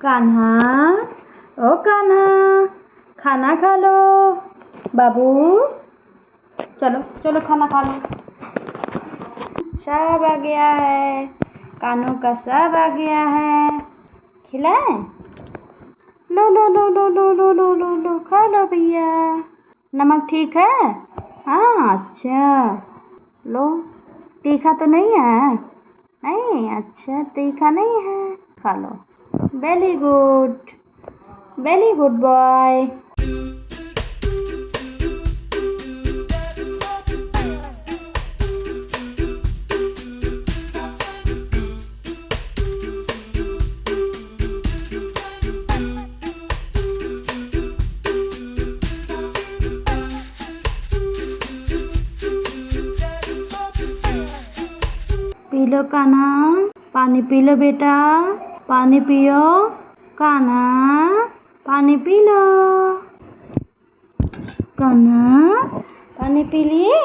कान्हा, ओ कान्हा, खाना खा लो। बाबू, चलो चलो खाना खा लो। सब आ गया है, कानू का सब आ गया है। खिलाएं? लो लो लो लो लो लो लो लो लो, खा लो भैया। नमक ठीक है? हाँ, अच्छा। लो, तीखा तो नहीं है? नहीं, अच्छा तीखा नहीं है, खा लो। Very good boy. पी लो कान्हा, पानी पी लो बेटा, पानी पियो। कान्हा, पानी पी लो। कान्हा, पानी पी लिए?